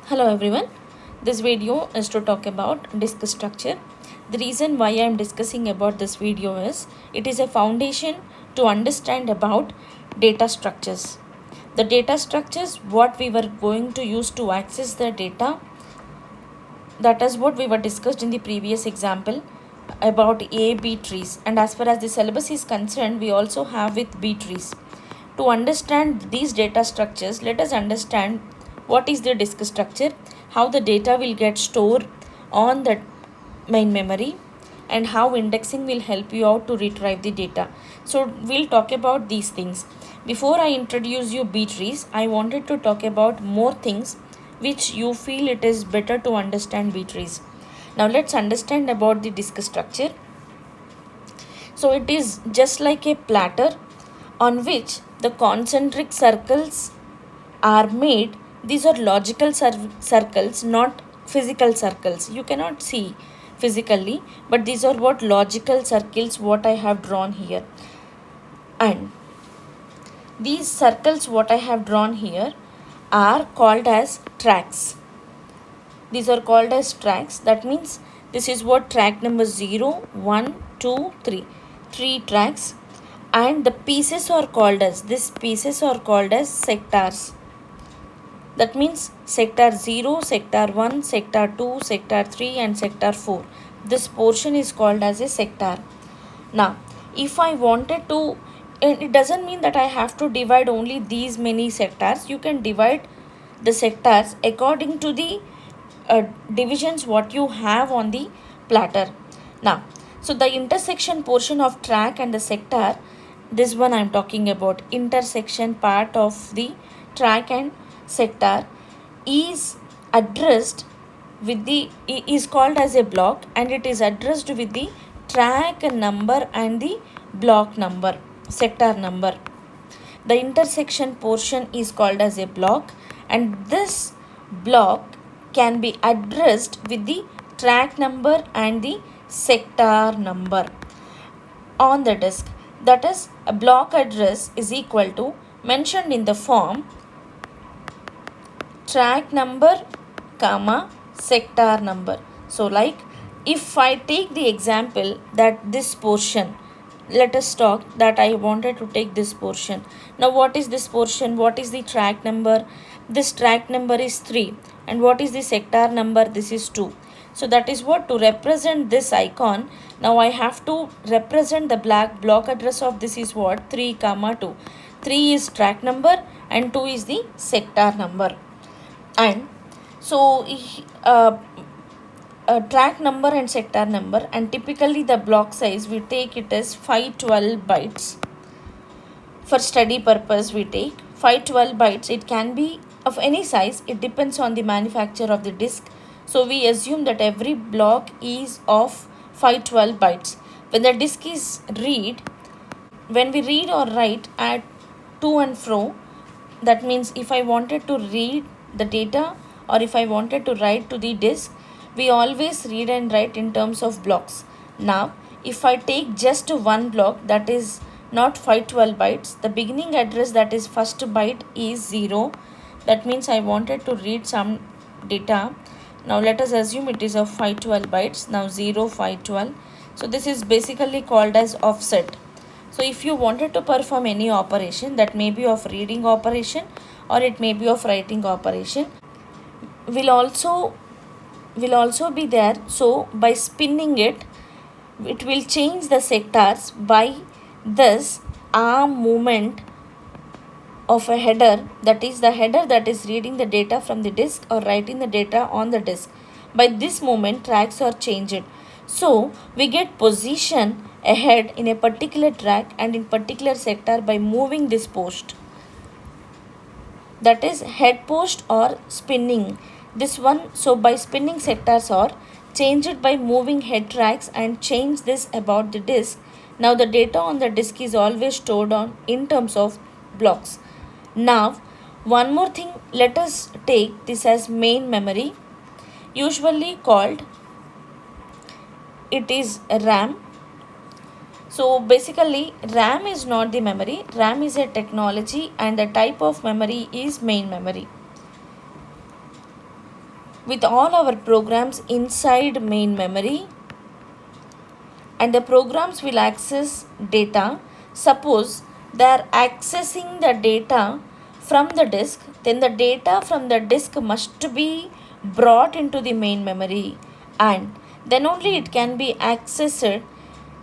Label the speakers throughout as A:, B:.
A: Hello everyone, this video is to talk about disk structure. The reason why I am discussing about this video is it is a foundation to understand about data structures. The data structures what we were going to use to access the data, that is what we were discussed in the previous example about A-B trees, and as far as the syllabus is concerned we also have with B trees. To understand these data structures, let us understand what is the disk structure, how the data will get stored on the main memory, and how indexing will help you out to retrieve the data. So we'll talk about these things. Before I introduce you B trees, I wanted to talk about more things which you feel it is better to understand B trees. Now let's understand about the disk structure. So it is just like a platter on which the concentric circles are made. These are logical circles, not physical circles. You cannot see physically, but these are what logical circles what I have drawn here. And these circles what I have drawn here are called as tracks. These are called as tracks. That means this is what track number 0, 1, 2, 3. 3 tracks. And the pieces are called as, sectors. That means sector 0, sector 1, sector 2, sector 3 and sector 4. This portion is called as a sector. Now, if I wanted to, and it doesn't mean that I have to divide only these many sectors. You can divide the sectors according to the divisions what you have on the platter. Now, so the intersection portion of track and the sector, this one I am talking about, intersection part of the track and sector is addressed with the, is called as a block, and it is addressed with the track number and the block number, sector number. The intersection portion is called as a block, and this block can be addressed with the track number and the sector number on the disk. That is, a block address is equal to, mentioned in the form, track number comma sector number. So like if I take the example that this portion, let us talk that I wanted to take this portion. Now what is this portion? What is the track number? This track number is 3. And what is the sector number? This is 2. So that is what, to represent this icon, now I have to represent the block address of this is what, 3 comma 2. 3 is track number and 2 is the sector number. And so track number and sector number, and typically the block size we take it as 512 bytes. For study purpose we take 512 bytes. It can be of any size, it depends on the manufacturer of the disk. So we assume that every block is of 512 bytes. When the disk is when we read or write at to and fro, that means if I wanted to read the data or if I wanted to write to the disk, we always read and write in terms of blocks. Now if I take just one block, that is not 512 bytes, the beginning address, that is first byte, is 0. That means I wanted to read some data. Now let us assume it is of 512 bytes. Now 0, 512. So this is basically called as offset. So if you wanted to perform any operation, that may be of reading operation or it may be of writing operation, will also be there. So by spinning it will change the sectors by this arm movement of a header, that is the header that is reading the data from the disk or writing the data on the disk. By this movement, tracks are changed. So we get position ahead in a particular track and in particular sector by moving this post. That is head post or spinning. This one, so by spinning, sectors are changed by moving head tracks and change this about the disk. Now the data on the disk is always stored on in terms of blocks. Now one more thing, let us take this as main memory, usually called it is RAM. So basically RAM is not the memory, RAM is a technology and the type of memory is main memory. with all our programs inside main memory, and the programs will access data. Suppose they are accessing the data from the disk, then the data from the disk must be brought into the main memory, and then only it can be accessed.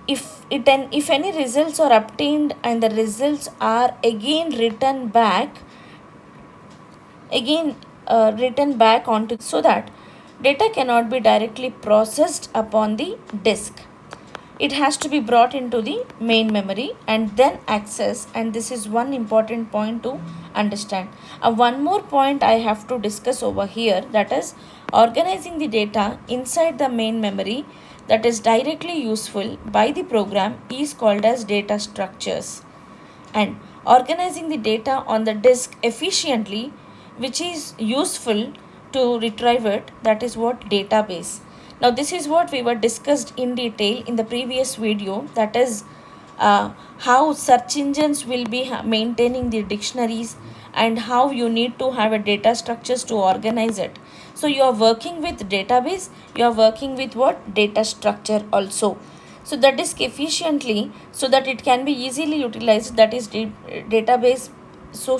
A: If any results are obtained and the results are again written back onto, so that data cannot be directly processed upon the disk. It has to be brought into the main memory and then access, and this is one important point to understand. One more point I have to discuss over here, that is organizing the data inside the main memory that is directly useful by the program is called as data structures, and organizing the data on the disk efficiently, which is useful to retrieve it, that is what database. Now this is what we were discussed in detail in the previous video, that is how search engines will be maintaining the dictionaries and how you need to have a data structures to organize it. So you are working with database, you are working with what? Data structure also. So the disk efficiently so that it can be easily utilized, that is database. So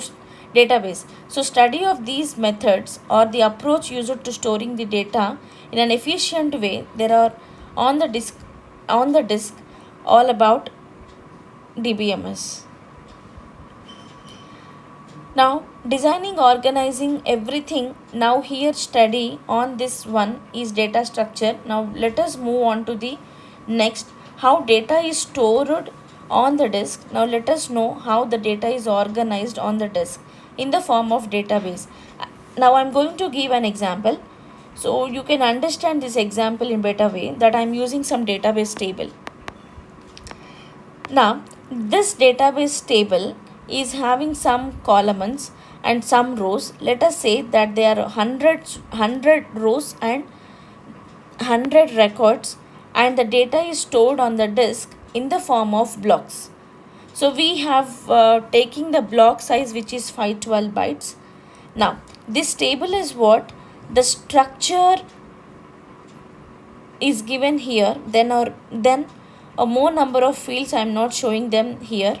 A: study of these methods or the approach used to storing the data in an efficient way, there are on the disk all about DBMS. Now designing, organizing everything. Now here study on this one is data structure. Now let us move on to the next, how data is stored on the disk. Now let us know how the data is organized on the disk in the form of database. Now I am going to give an example so you can understand this example in better way, that I am using some database table. Now this database table is having some columns and some rows. Let us say that there are 100 rows and 100 records, and the data is stored on the disk in the form of blocks. So we have taking the block size, which is 512 bytes. Now this table is what the structure is given here, then a more number of fields I am not showing them here.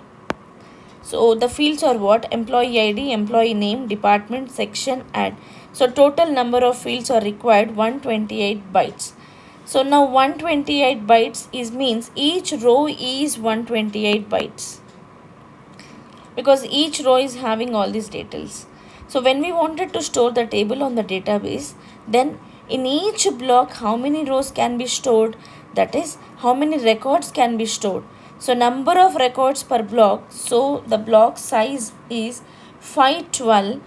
A: So the fields are what? Employee ID, employee name, department, section, add. So total number of fields are required 128 bytes. So now 128 bytes is means each row is 128 bytes, because each row is having all these details. So when we wanted to store the table on the database, then in each block how many rows can be stored, that is how many records can be stored. So number of records per block, so the block size is 512.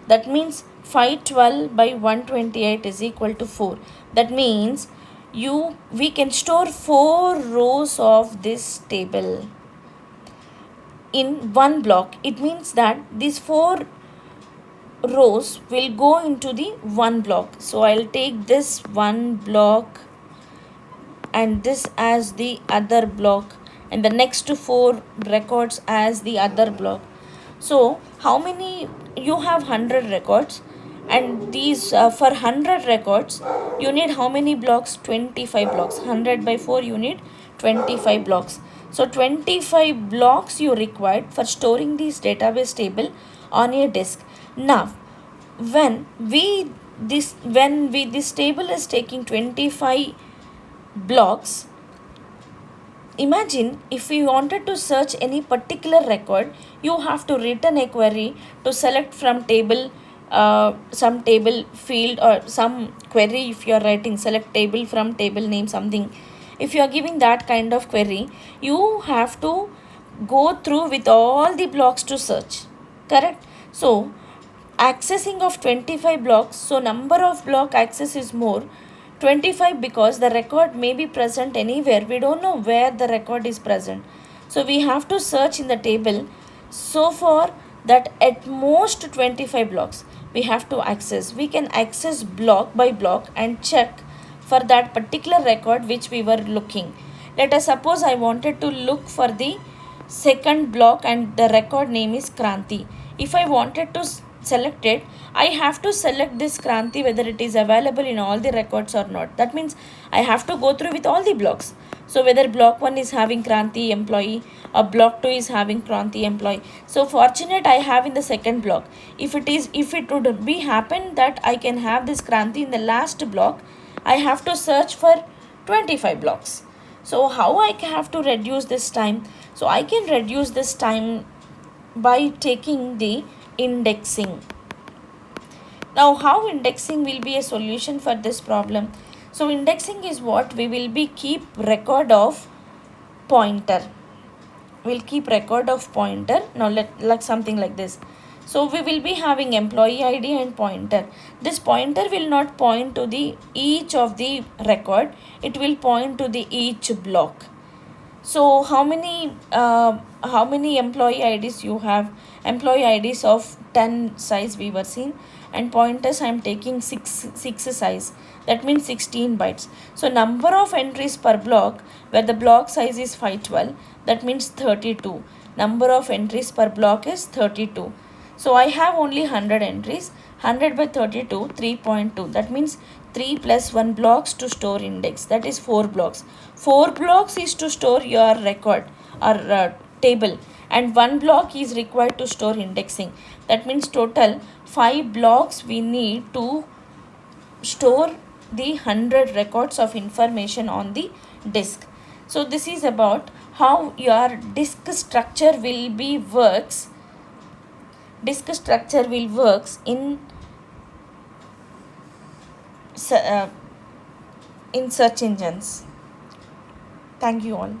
A: That means 512 by 128 is equal to 4. That means we can store 4 rows of this table in one block. It means that these 4 rows will go into the one block. So I'll take this one block and this as the other block, and the next 4 records as the other block. So how many? You have 100 records, and these for 100 records you need how many blocks? 25 blocks. 100 by 4 you need 25 blocks. So 25 blocks you required for storing this database table on a disk. Now when this table is taking 25 blocks, imagine if you wanted to search any particular record, you have to written a query to select from table some table field, or some query if you are writing select table from table name something. If you are giving that kind of query, you have to go through with all the blocks to search, correct? So accessing of 25 blocks, so number of block access is more 25, because the record may be present anywhere. We don't know where the record is present, so we have to search in the table. So for that at most 25 blocks we have to access. We can access block by block and check for that particular record which we were looking. Let us suppose I wanted to look for the second block and the record name is Kranti. If I wanted to select it, I have to select this Kranti whether it is available in all the records or not. That means I have to go through with all the blocks. So whether block 1 is having Kranti employee or block 2 is having Kranti employee. So fortunate I have in the second block. If it would be happen that I can have this Kranti in the last block, I have to search for 25 blocks. So how I have to reduce this time? So I can reduce this time by taking the indexing. Now how indexing will be a solution for this problem? So indexing is what we will be keep record of pointer. We'll keep record of pointer. Now like something like this. So we will be having employee ID and pointer. This pointer will not point to the each of the record. It will point to the each block. So how many employee IDs you have? Employee IDs of 10 size we were seeing, and pointers I am taking 6 size. That means 16 bytes. So number of entries per block, where the block size is 512, that means 32. Number of entries per block is 32. So I have only 100 entries. 100 by 32, 3.2. That means 3 plus 1 blocks to store index. That is 4 blocks. 4 blocks is to store your record or table, and 1 block is required to store indexing. That means total 5 blocks we need to store the 100 records of information on the disk. So this is about how your disk structure will be works. Disk structure will works in search engines. Thank you all.